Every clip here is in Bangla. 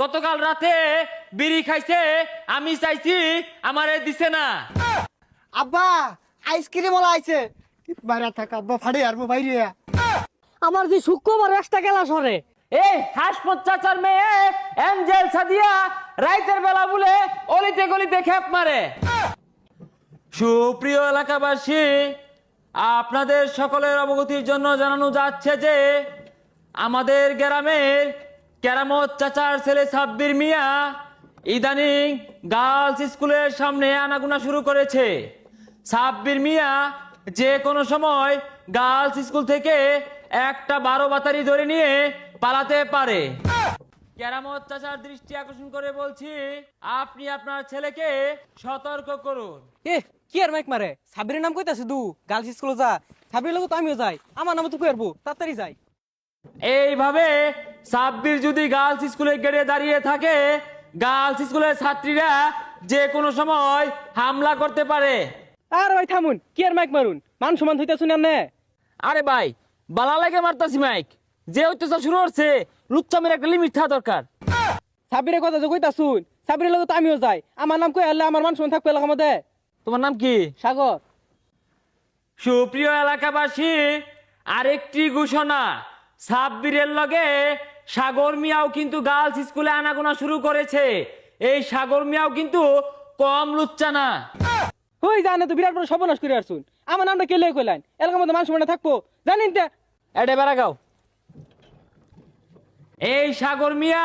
গতকাল রাতে বিড়ি খাইছে, আমি চাইছি আমারে দিছে না। আব্বা আইসক্রিম ওলা আইছে, বাইরে থাক আব্বা, ফাড়ে আরবো বাইরে। আমার যে শুক্রবার একটা গেলা সরে। এই হাসমত চাচার মেয়ে এঞ্জেল সাদিয়া রাইতের বেলা বলে অলিতে গলিতে খেপ মারে। সুপ্রিয় এলাকাবাসী, আপনাদের সকলের অবগতির জন্য জানানো যাচ্ছে যে আমাদের গ্রামের কেরামত চাচার ছেলে সাব্বির মিয়া ইদানিং গার্লস স্কুলের সামনে আনাগোনা শুরু করেছে। সাব্বির মিয়া যে কোনো সময় গার্লস স্কুল থেকে একটা 12 বাতারি ধরে নিয়ে পালাতে পারে। কেরামত চাচার দৃষ্টি আকর্ষণ করে বলছি, আপনি আপনার ছেলেকে সতর্ক করুন। এ কি আর মাইক মারে, সাবিরের নাম কইতাছে দু, গার্লস স্কুলে যা। সাবিরের লোক তো আমিও যাই, আমার নাম তো কইরবো, তাড়াতাড়ি যাই। এইভাবে সাব্বির যদি গার্লস স্কুলে গেড়ে দাঁড়িয়ে থাকে, গার্লস স্কুলের ছাত্রীরা যে কোনো সময় হামলা করতে পারে। আর ভাই থামুন, কি আর মাইক মারুন, মান সমান হইতা শুনেন না। আরে ভাই, বালা লাগে মারতাছি মাইক, যে অত্যাচার শুরু হচ্ছে লুচ্চামের একটা লিমিট থাকা দরকার। সাবিরের কথা যে কইতা শুন, সাবিরের লোক তো আমিও যাই, আমার নাম কই আল্লাহ, আমার মান সমান থাকবে এলাকার মধ্যে। তোমার নাম কি? সাগর। সুপ্রিয় এলাকাবাসী, আরেকটি ঘোষণা, সাব্বিরের লগে সাগর মিয়াও কিন্তু গার্লস স্কুলে আনাগোনা শুরু করেছে। এই সাগর মিয়াও কিন্তু কম লুচ্চা না। হই জানে তো বিরাট বড় সর্বনাশ করে আসুন, আমার নামটা কে লেগে কইলেন, এলাকার মধ্যে মান সমান থাকবো জানেন তে। এডে বেড়াগাও। এই সাগর মিয়া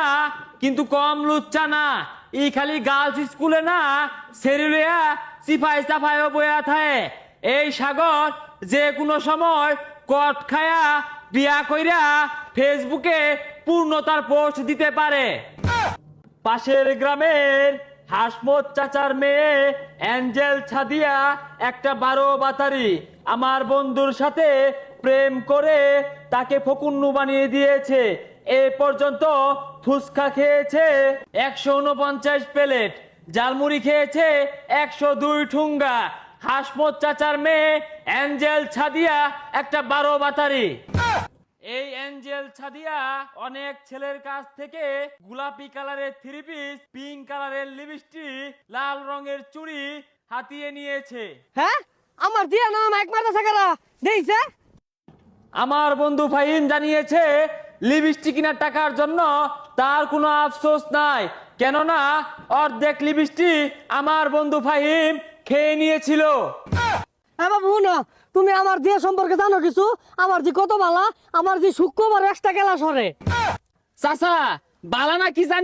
কিন্তু কম লুচ্চা না, ই খালি গার্লস স্কুলে না সেরিলিয়া সিফাই সাফাই বয়া থাকে। এই সাগর যে কোনো সময় কট খায়া বিয়া কইরা ফেসবুকে পূর্ণতার পোস্ট দিতে পারে। পাশের গ্রামের হাসমত চাচার মেয়ে এঞ্জেল ছাদিয়া একটা 12 বাতারি আমার বন্ধুর সাথে প্রেম করে তাকে ফকুন্নু বানিয়ে দিয়েছে। এ পর্যন্ত ফুচকা খেয়েছে 149 প্লেট, জালমুড়ি খেয়েছে 102 ঠুঙ্গা। হাসমত চাচার মেয়ে এঞ্জেল ছাদিয়া একটা 12 বাতারি। এই এঞ্জেল ছাদিয়া অনেক ছেলের কাছ থেকে গোলাপি কালারের 3 পিস, পিঙ্ক কালারের লিপস্টিক, লাল রঙের চুড়ি হাতিয়ে নিয়েছে। হ্যাঁ আমার দিয়া নাম মাইক মারতাছে কারা দেইছে? আমার বন্ধু ফাহিম জানিয়েছে লিপস্টিক কেনার টাকার জন্য তার কোনো আফসোস নাই, কেননা অর্ধেক লিপস্টিক আমার বন্ধু ফাহিম খেয়ে নিয়েছিল। হ্যাঁ বাবু না, তুমি আমার দিয়ে সম্পর্কে জানো কিছু? আমার যে কত বালা, আমার যে শুক্রবার একটা গেলা সরে। চাচা বালা না কি জানি